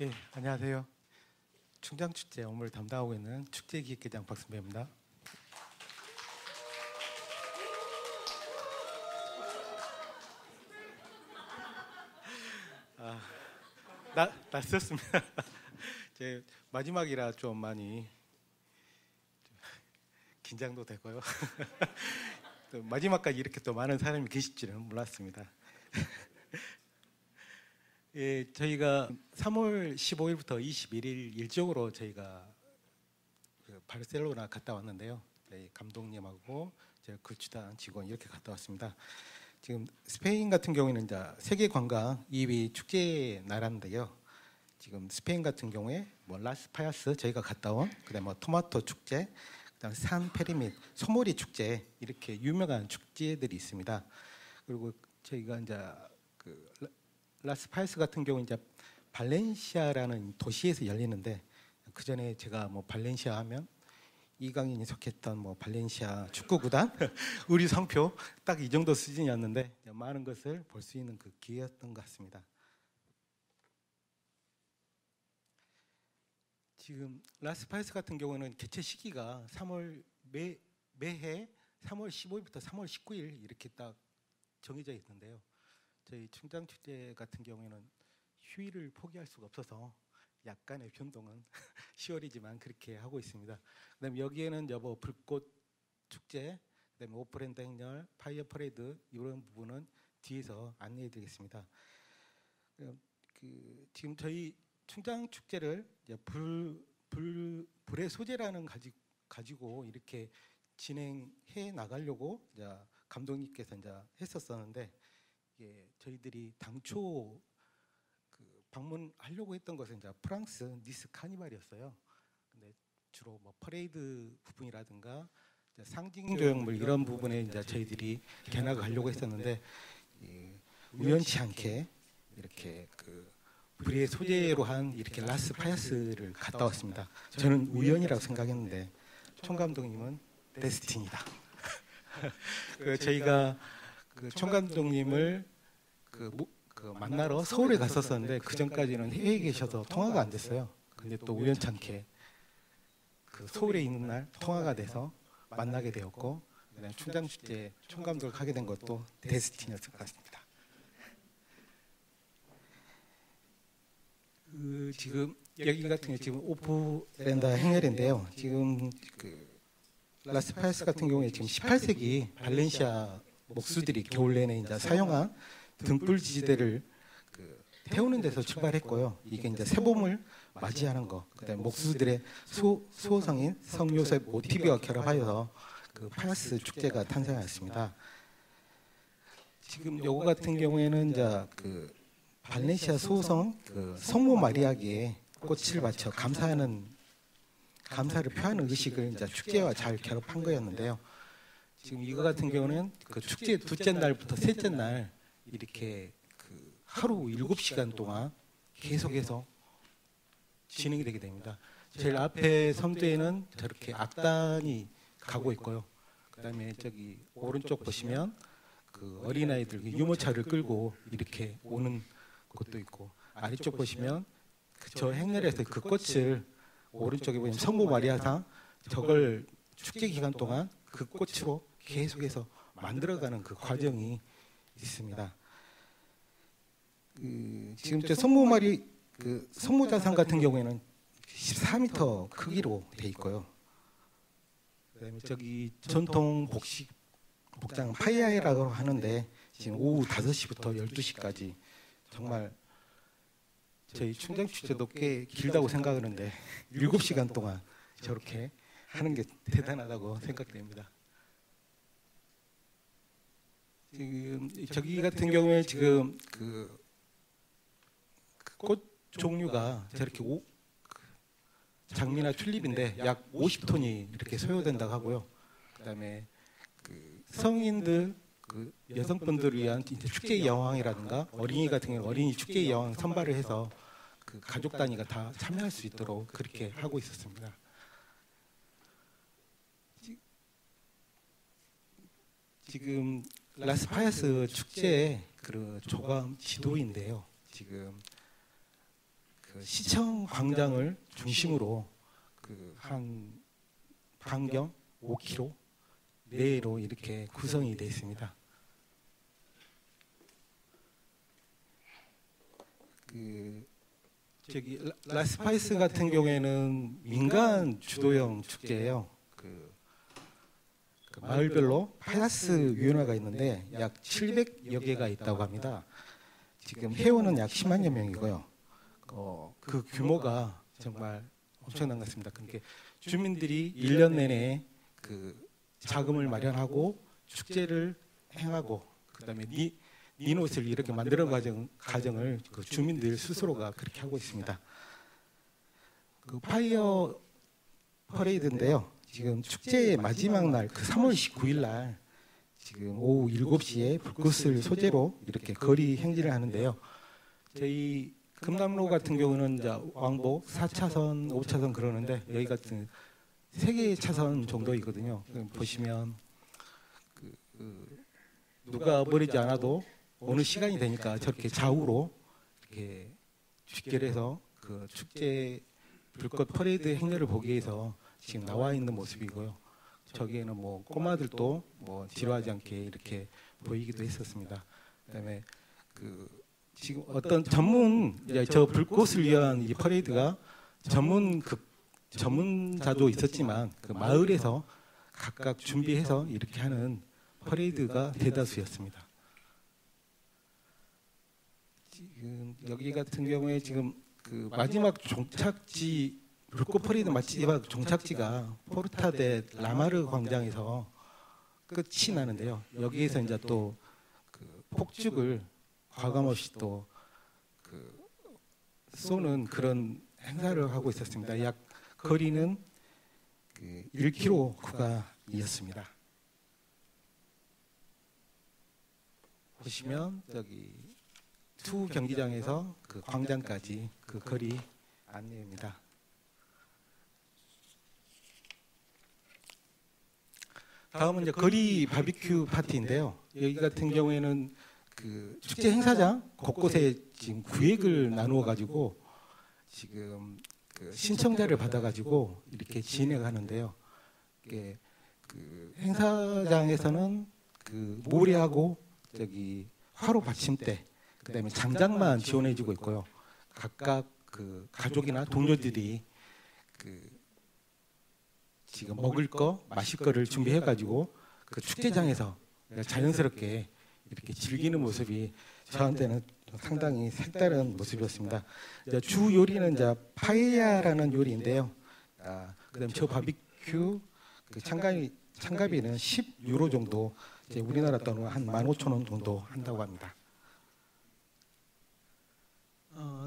예, 안녕하세요. 충장축제 업무를 담당하고 있는 축제기획계장 박선배입니다. 낯섰습니다. 제 마지막이라 좀 많이 긴장도 되고요. 또 마지막까지 이렇게 또 많은 사람이 계실 줄은 몰랐습니다. 예, 저희가 3월 15일부터 21일 일정으로 저희가 바르셀로나 갔다 왔는데요. 저희 감독님하고 제가 구축단 직원 이렇게 갔다 왔습니다. 지금 스페인 같은 경우에는 이제 세계 관광 2위 축제 나라인데요. 지금 스페인 같은 경우에 뭐 라스파야스 저희가 갔다 온, 그다음에 뭐 토마토 축제, 그다음에 산 페리밋 소모리 축제 이렇게 유명한 축제들이 있습니다. 그리고 저희가 이제 그 라스파야스 같은 경우 이제 발렌시아라는 도시에서 열리는데, 그 전에 제가 뭐 발렌시아 하면 이강인이 속했던 뭐 발렌시아 축구구단 우리 성표 딱 이 정도 수준이었는데 많은 것을 볼 수 있는 그 기회였던 것 같습니다. 지금 라스파이스 같은 경우는 개최 시기가 매해 3월 15일부터 3월 19일 이렇게 딱 정해져 있는데요. 저희 충장축제 같은 경우에는 휴일을 포기할 수가 없어서 약간의 변동은 10월이지만 그렇게 하고 있습니다. 그다음에 여기에는 여보 불꽃 축제, 그다음에 오프랜드 행렬, 파이어 퍼레이드 이런 부분은 뒤에서 안내해드리겠습니다. 지금 저희 충장 축제를 불의 소재라는 가지고 이렇게 진행해 나가려고 이제 감독님께서 이제 했었었는데, 이게 저희들이 당초 방문하려고 했던 것은 이제 프랑스 니스 카니발이었어요. 근데 주로 뭐 퍼레이드 부분이라든가 상징 조형물 이런 부분에 이제 저희들이 견학을 하려고 했었는데, 우연치 않게 이렇게 불의 소재로 한 이렇게 라스파야스를 갔다 왔습니다. 저는 우연이라고 생각했는데 총감독님은 데스티니다. 저희가 총감독님을 만나러 서울에 갔었었는데 그 전까지는 해외에 계셔서 통화가 안 됐어요. 근데 또 우연찮게 서울에 있는 날 통화가 돼서 만나게 되었고, 그다음에 충장축제 총감독을 하게 된 것도 데스티니였을 것 같습니다. 지금 여기 같은 경우 지금 오프랜드 행렬인데요. 지금 라스파이스 같은 경우에 지금 18세기 발렌시아 목수들이 겨울 내내 이제 사용한 등불 지지대를 태우는 데서 출발했고요. 이게 이제 새봄을 맞이하는 거, 그다음에 목수들의 수호성인 성요셉 모티브와 결합하여서 파야스 축제가 탄생하였습니다. 지금 요거 같은 경우에는 이제 발렌시아 수호성 성모 마리아에게 꽃을 바쳐 감사를 표하는 의식을 이제 축제와 잘 결합한 거였는데요. 지금 이거 같은 경우는 축제 둘째 날부터 셋째 날 이렇게 하루 7시간 동안 계속해서 진행이 되게 됩니다. 제일 앞에 섬도에는 저렇게 악단이 가고 있고요. 그다음에 저기 오른쪽 보시면 어린아이들 유모차를 끌고 이렇게 오는 곳도 있고, 아래쪽 보시면 저 행렬에서 그 꽃을 오른쪽에 보시면 성모 마리아상, 저걸 축제 기간 동안 그 꽃으로 계속해서 만들어가는 그 과정이 있습니다. 지금 저 성모자상 같은 경우에는 14m 크기로 돼 있고요. 그다음에 저기 전통 복장 파이아이라고 하는데 지금 오후 5시부터 12시까지 정말 저희 충장축제도 꽤 길다고 생각하는데 7시간 동안 저렇게 하는 게 대단하다고 생각됩니다. 지금 저기 같은 경우에 지금 꽃 종류가 저렇게 장미나 튤립인데 약 50톤이 이렇게 소요된다고 하고요. 그다음에 성인들 여성분들을 위한 이제 축제의 여왕이라든가 어린이 같은 경우 어린이 축제의 여왕 선발을 해서 가족 단위가 다 참여할 수 있도록 그렇게 하고 있었습니다. 지금 라스파야스 축제의 조감 지도인데요. 지금 그 시청 광장을 중심으로 그 한 반경 5km 내로 이렇게 구성이 되어 있습니다. 그 저기 라스파이스 같은 경우에는 민간 주도형 축제예요. 그 마을별로 파야스 위원회가 있는데 약 700여 개가 있다고 합니다. 지금 회원은 약 10만여 명이고요. 그 규모가 정말 엄청난 것 같습니다. 그러니까 주민들이 1년 내내 그 자금을 마련하고 축제를 행하고 그다음에 니노스를 이렇게 만드는 과정을 그 주민들 스스로가 그렇게 하고 있습니다. 그 파이어 퍼레이드인데요. 지금 축제의 마지막 날, 그 3월 19일 날 지금 오후 7시에 불꽃을 소재로 이렇게 거리 행진을 하는데요. 저희 금남로 같은 경우는 이제 왕복 4차선, 5차선 그러는데 여기 같은 3개 차선 정도이거든요. 보시면 누가 버리지 않아도 어느 시간이 되니까 저렇게 좌우로 이렇게 직결해서 그 축제 불꽃 퍼레이드 행렬을 보기 위해서 지금 나와 있는 모습이고요. 저기에는 뭐 꼬마들도 뭐 지루하지 않게 이렇게 보이기도 했었습니다. 그다음에 그 지금 어떤 저 불꽃을 위한 이 퍼레이드가 전문자도 있었지만 그 마을에서 각각 준비해서 이렇게 하는 퍼레이드가 대다수였습니다. 지금 여기 같은 경우에 지금 그 마지막 종착지 불꽃 퍼레이드 마지막 종착지가 포르타 데 라마르 광장에서 끝이 나는데요. 여기에서 이제 또 그 폭죽을 과감없이 또 그 쏘는 그런 행사를 하고 있었습니다. 약 거리는 그 1km 구간이었습니다. 보시면 저기 투 경기장에서 그 광장까지 그 거리 안내입니다. 다음은 이제 거리 바비큐 파티인데요. 여기 같은 경우에는 그 축제 행사장 곳곳에 지금 구획을 나누어 가지고 지금 그 신청자를 받아 가지고 이렇게 진행하는데요. 이게 그 행사장에서는 그 모래하고 저기 화로 받침대 그다음에 장작만 지원해주고 있고요. 각각 그 가족이나 동료들이 그 지금 먹을 거, 마실 거를 준비해가지고 그 축제장에서 자연스럽게 이렇게 즐기는 모습이 저한테는 상당히 색다른 모습이었습니다. 주 요리는 이제 파에야라는 요리인데요. 그다음 저 바비큐 그 참가비는 10유로 정도, 이제 우리나라 돈으로 한 15,000원 정도 한다고 합니다.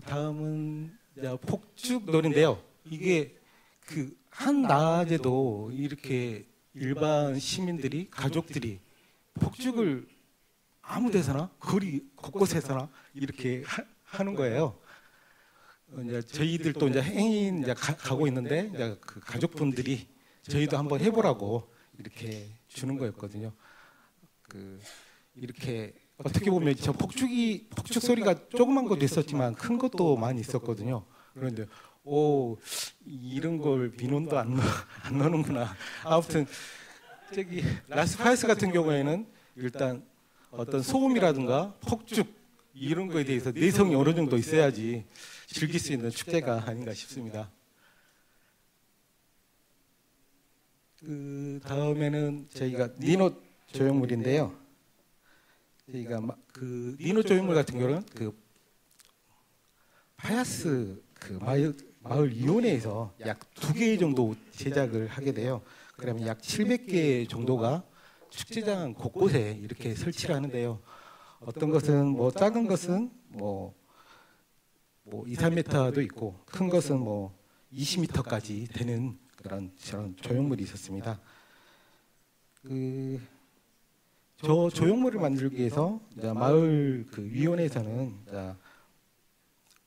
다음은 폭죽 놀인데요. 이게 그 한낮에도 이렇게 일반 시민들이 가족들이 폭죽을 아무 데서나 거리 곳곳에서나 이렇게 하는 거예요. 이제 저희들도 이제 행인 이제 가고 있는데 이제 그 가족분들이 저희도 한번 해보라고 이렇게 주는 거였거든요. 그 이렇게 어떻게 보면 저 폭죽 소리가 조그만 것도 있었지만 큰 것도 많이 있었거든요. 그런데 이런 걸 민원도 안 넣는구나. 아무튼 저기 라스파이스 같은 경우에는 일단 어떤 소음이라든가 폭죽 이런 거에 대해서 내성이 어느 정도 있어야지 즐길 수 있는 축제가 아닌가 싶습니다. 그 다음에는 저희가 니노 조형물인데요. 저희가 그 니노 조형물 같은 경우는 그 파야스 그 마을 위원회에서 약 2개 정도 제작을 하게 돼요. 그러면 약 700개 정도가 축제장 곳곳에 이렇게 설치를 하는데요. 어떤 것은 뭐 작은 것은 뭐 2, 3m도 있고 큰 것은 뭐 20m까지 되는 그런 조형물이 있었습니다. 저 조형물을 만들기 위해서 마을 그 위원회에서는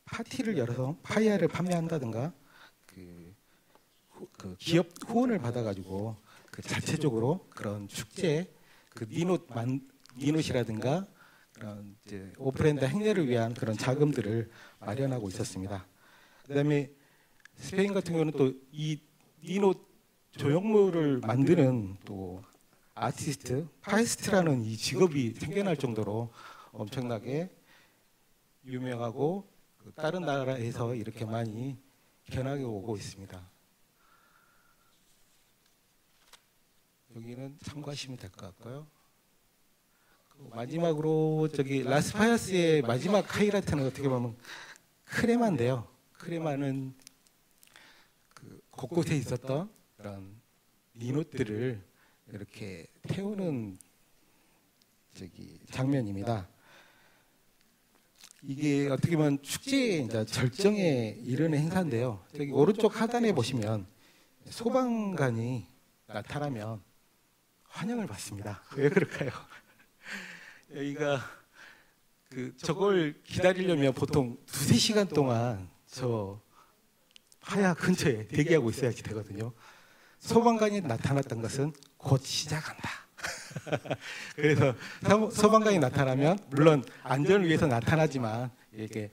파티를 열어서 파이야를 판매한다든가 그 기업 후원을 받아가지고 그 자체적으로 그런 축제 그 니노시라든가 그런 이제 오프랜드 행례를 위한 그런 자금들을 마련하고 있었습니다. 그다음에 스페인 같은 경우는 또 이 니노 조형물을 만드는 또 아티스트, 파이스트라는 이 직업이 생겨날 정도로 엄청나게 유명하고 다른 나라에서 이렇게 많이 견학이 오고 있습니다. 여기는 참고하시면 될 것 같고요. 마지막으로 저기 라스파야스의 마지막 하이라이트는 어떻게 보면 크레마인데요. 크레마는 그 곳곳에 있었던 그런 니노들을 이렇게 태우는 저기 장면입니다. 이게 어떻게 보면 축제의 이제 절정에 이르는 행사인데요. 저기 오른쪽 하단에 보시면 소방관이 나타나면 환영을 받습니다. 왜 그럴까요? 여기가 저걸 기다리려면 보통 2-3시간 동안 저 하야 근처에 대기하고 있어야지 되거든요. 소방관이 나타났던 것은 곧 시작한다. 그래서 소방관이 나타나면 물론 안전을 위해서 나타나지만 이게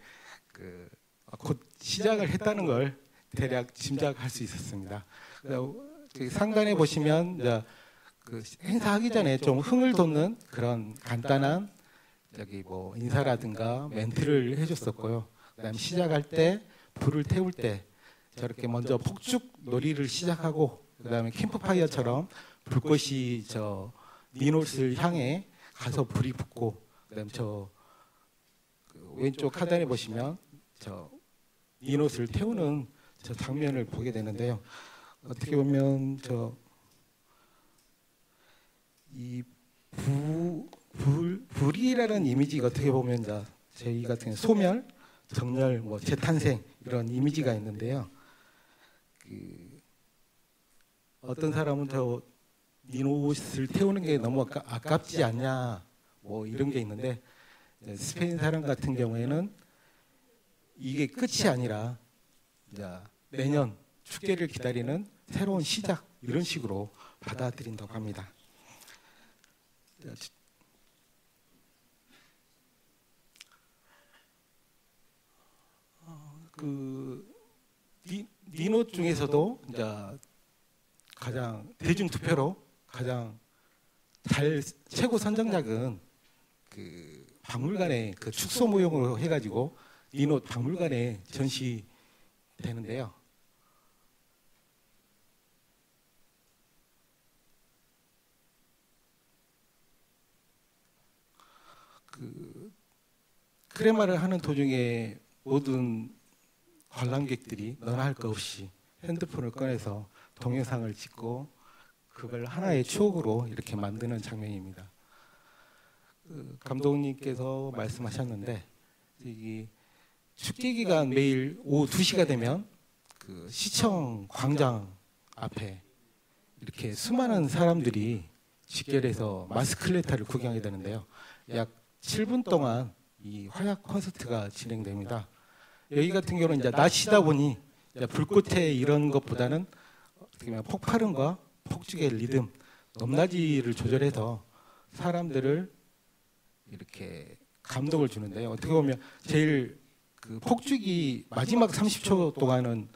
곧 시작을 했다는 걸 대략 짐작할 수 있었습니다. 상단에 보시면 이제 그 행사하기 전에 좀 흥을 돋는 그런 간단한 저기 뭐 인사라든가 멘트를 해줬었고요. 그다음에 시작할 때 불을 태울 때 저렇게 먼저 폭죽 놀이를 시작하고 그다음에 캠프파이어처럼 불꽃이 저 니노스를 향해 가서 불이 붙고 그다음에 그 왼쪽 하단에 보시면 저 니노스를 태우는 저 장면을 보게 되는데요. 어떻게 보면 이 불이라는 이미지가 어떻게 보면 저희 같은 경우 소멸, 정멸, 뭐 재탄생 이런 이미지가 있는데요. 어떤 사람은 저 니노스를 태우는 게 너무 아깝지 않냐 뭐 이런 게 있는데 스페인 사람 같은 경우에는 이게 끝이 아니라 이제 내년 축제를 기다리는 새로운 시작 이런 식으로 받아들인다고 합니다. 니노 중에서도 이제 가장 대중 투표로 가장 최고 선정작은 그 박물관에 그 축소 모형으로 해가지고 니노 박물관에 전시되는데요. 크레마를 하는 도중에 모든 관람객들이 너나 할 것 없이 핸드폰을 꺼내서 동영상을 찍고 그걸 하나의 추억으로 이렇게 만드는 장면입니다. 감독님께서 말씀하셨는데 이 축제 기간 매일 오후 2시가 되면 그 시청 광장 앞에 이렇게 수많은 사람들이 집결해서 마스클레타를 구경하게 되는데요. 약 7분 동안 이 화약 콘서트가 진행됩니다. 여기 같은 경우는 이제 낮이다 보니 이제 불꽃에 이런 것보다는 어떻게 보면 폭발음과 폭죽의 리듬, 높낮이를 조절해서 사람들을 이렇게 감동을 주는데요. 어떻게 보면 제일 그 폭죽이 마지막 30초 동안은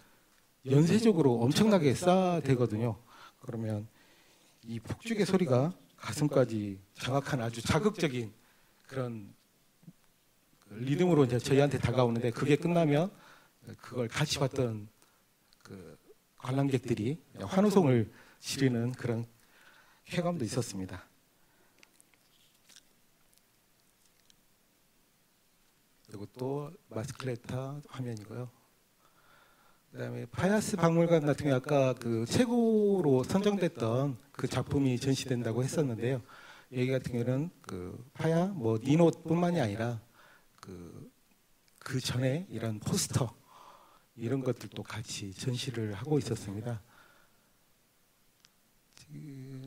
연쇄적으로 엄청나게 쏴대거든요. 그러면 이 폭죽의 소리가 가슴까지 장악한 아주 자극적인 그런 리듬으로 이제 저희한테 다가오는데 그게 끝나면 그걸 같이 봤던 그 관람객들이 환호성을 지르는 그런 쾌감도 있었습니다. 이것도 마스클레타 화면이고요. 그다음에 파야스 박물관 같은 경우 아까 그 최고로 선정됐던 그 작품이 전시된다고 했었는데요. 여기 같은 경우는 그 파야 뭐 니노뿐만이 아니라 그 전에 이런 포스터 이런 것들도 같이 전시를 하고 있었습니다.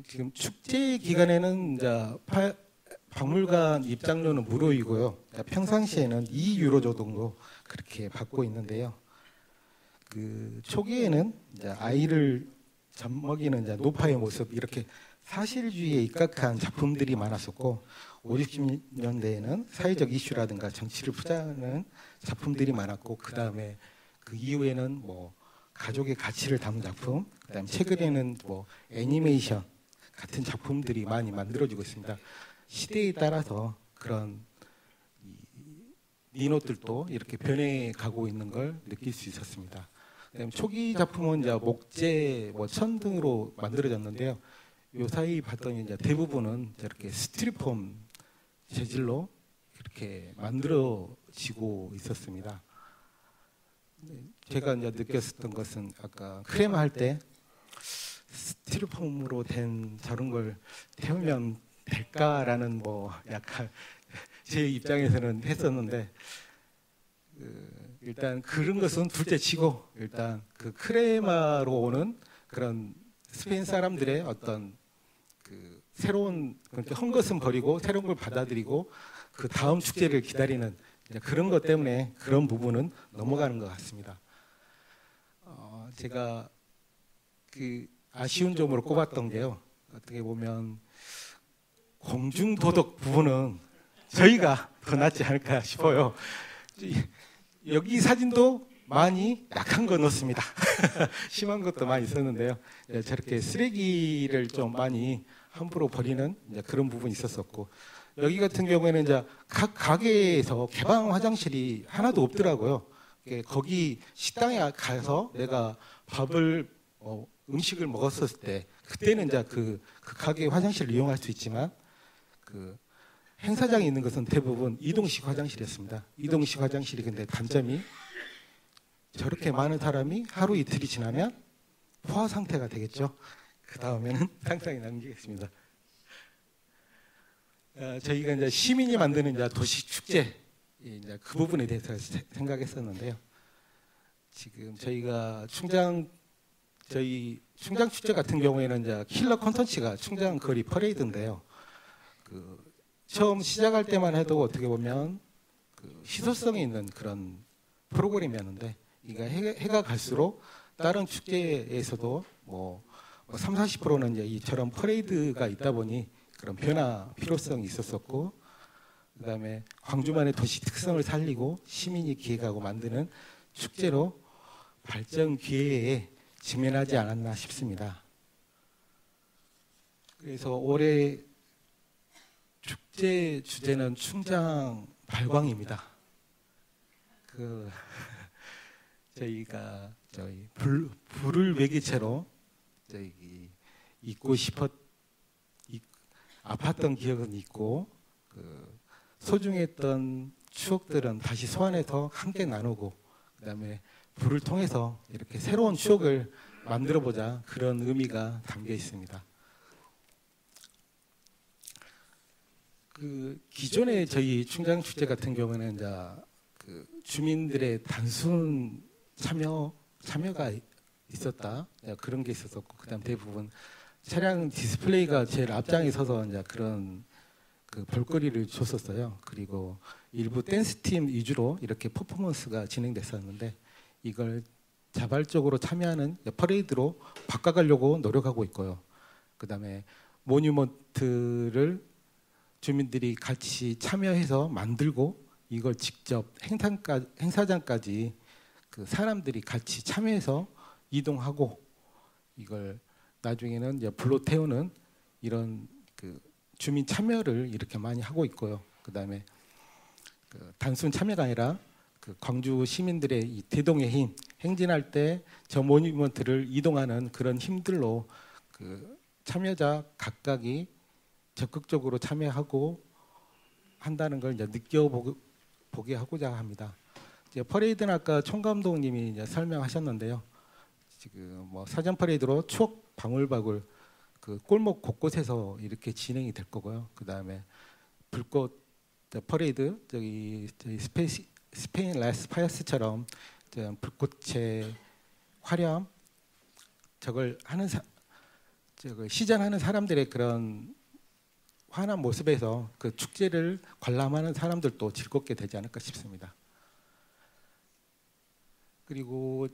지금 축제 기간에는 이제 박물관 입장료는 무료이고요. 평상시에는 2유로 정도 그렇게 받고 있는데요. 그 초기에는 이제 아이를 젖먹이는 이제 노파의 모습 이렇게 사실주의에 입각한 작품들이 많았었고 50년대에는 사회적 이슈라든가 정치를 푸자하는 작품들이 많았고 그 다음에 그 이후에는 뭐 가족의 가치를 담은 작품, 그다음에 최근에는 뭐 애니메이션 같은 작품들이 많이 만들어지고 있습니다. 시대에 따라서 그런 민호들도 이렇게 변해가고 있는 걸 느낄 수 있었습니다. 그다음에 초기 작품은 이제 목재, 뭐 천 등으로 만들어졌는데요. 요 사이 봤더니 이제 대부분은 이렇게 스티로폼 재질로 이렇게 만들어지고 있었습니다. 제가 이제 느꼈었던 것은 아까 크레마 할 때 스티로폼으로 된 저런 걸 태우면 될까라는 뭐 약간 제 입장에서는 했었는데 일단 그런 것은 둘째치고 일단 그 크레마로 오는 그런 스페인 사람들의 어떤 그 새로운 그러니까 한 것은 버리고 새로운 걸 받아들이고 그 다음 축제를 기다리는 그런 것 때문에 그런 부분은 넘어가는 것 같습니다. 제가 그 아쉬운 점으로 꼽았던 게요. 어떻게 보면 공중도덕 부분은 저희가 더 낫지 않을까 싶어요. 여기 사진도 많이 약한 거 넣습니다. 심한 것도 많이 있었는데요. 저렇게 쓰레기를 좀 많이 함부로 버리는 그런 부분이 있었었고, 여기 같은 경우에는 이제 각 가게에서 개방 화장실이 하나도 없더라고요. 거기 식당에 가서 내가 밥을 음식을 먹었을 때 그때는 이제 그 가게 화장실을 이용할 수 있지만 그 행사장에 있는 것은 대부분 이동식 화장실이었습니다. 이동식 화장실이 근데 단점이 저렇게 많은 사람이 하루 이틀이 지나면 포화 상태가 되겠죠. 그 다음에는 상상이 남기겠습니다. 저희가 이제 시민이 만드는 이제 도시 축제 이제 그 부분에 대해서 생각했었는데요. 지금 저희가 저희 충장 축제 같은 경우에는 이제 킬러 콘텐츠가 충장 거리 퍼레이드인데요. 처음 시작할 때만 해도 어떻게 보면 희소성이 있는 그런 프로그램이었는데, 이가 해가 갈수록 다른 축제에서도 뭐 3, 40%는 이제 이처럼 퍼레이드가 있다 보니 그런 변화 필요성이 있었었고, 그다음에 광주만의 도시 특성을 살리고 시민이 기획하고 만드는 축제로 발전 기회에 직면하지 않았나 싶습니다. 그래서 올해 축제 주제는 충장 발광입니다. 저희가 불을 매개체로 잊고 아팠던 기억은 있고 소중했던 추억들은 다시 소환해서 함께 나누고, 그다음에 불을 통해서 이렇게 새로운 추억을 만들어보자, 그런 의미가 담겨 있습니다. 기존에 저희 충장축제 같은 경우는 이제 주민들의 단순 참여가 있었다, 그런 게 있었었고, 그다음 대부분 차량 디스플레이가 제일 앞장에 서서 이제 그런 볼거리를 줬었어요. 그리고 일부 댄스 팀 위주로 이렇게 퍼포먼스가 진행됐었는데, 이걸 자발적으로 참여하는 퍼레이드로 바꿔가려고 노력하고 있고요. 그다음에 모뉴먼트를 주민들이 같이 참여해서 만들고 이걸 직접 행사장까지 사람들이 같이 참여해서 이동하고 이걸 나중에는 이제 불로 태우는 이런 주민 참여를 이렇게 많이 하고 있고요. 그다음에 단순 참여가 아니라 광주 시민들의 이 대동의 힘, 행진할 때 저 모니먼트를 이동하는 그런 힘들로 참여자 각각이 적극적으로 참여하고 한다는 걸 이제 느껴보게 하고자 합니다. 이제 퍼레이드는 아까 총감독님이 이제 설명하셨는데요. 지금 뭐 사전 퍼레이드로 추억 방울방울 골목 곳곳에서 이렇게 진행이 될 거고요. 그 다음에 불꽃 퍼레이드 저희 스페인 라스 파야스처럼 불꽃의 화려함, 저걸 시전하는 사람들의 그런 환한 모습에서 그 축제를 관람하는 사람들도 즐겁게 되지 않을까 싶습니다. 그리고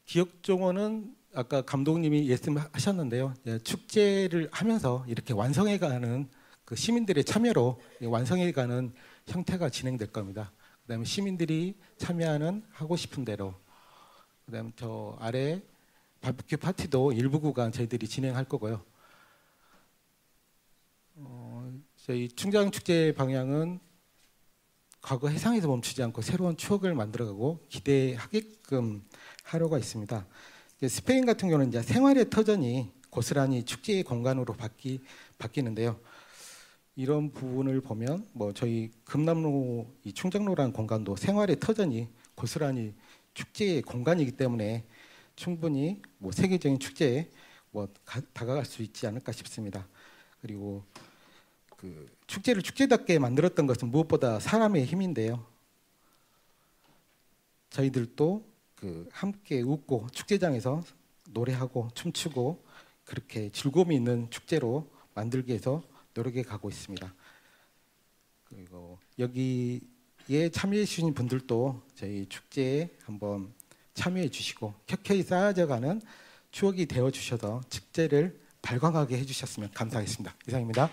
기억정원은 아까 감독님이 말씀하셨는데요. 축제를 하면서 이렇게 완성해가는 시민들의 참여로 완성해가는 형태가 진행될 겁니다. 그다음에 시민들이 참여하는 하고 싶은 대로 그다음 저 아래 바비큐 파티도 일부 구간 저희들이 진행할 거고요. 저희 충장 축제 방향은 과거 해상에서 멈추지 않고 새로운 추억을 만들어가고 기대하게끔 하려고 있습니다. 스페인 같은 경우는 이제 생활의 터전이 고스란히 축제의 공간으로 바뀌는데요. 이런 부분을 보면 뭐 저희 금남로 이 충장로라는 공간도 생활의 터전이 고스란히 축제의 공간이기 때문에 충분히 뭐 세계적인 축제에 뭐 다가갈 수 있지 않을까 싶습니다. 그리고 그 축제를 축제답게 만들었던 것은 무엇보다 사람의 힘인데요. 저희들도 그 함께 웃고 축제장에서 노래하고 춤추고 그렇게 즐거움이 있는 축제로 만들기 위해서 노력해 가고 있습니다. 그리고 여기에 참여해 주신 분들도 저희 축제에 한번 참여해 주시고 켜켜이 쌓아져가는 추억이 되어 주셔서 축제를 발광하게 해주셨으면 감사하겠습니다. 이상입니다.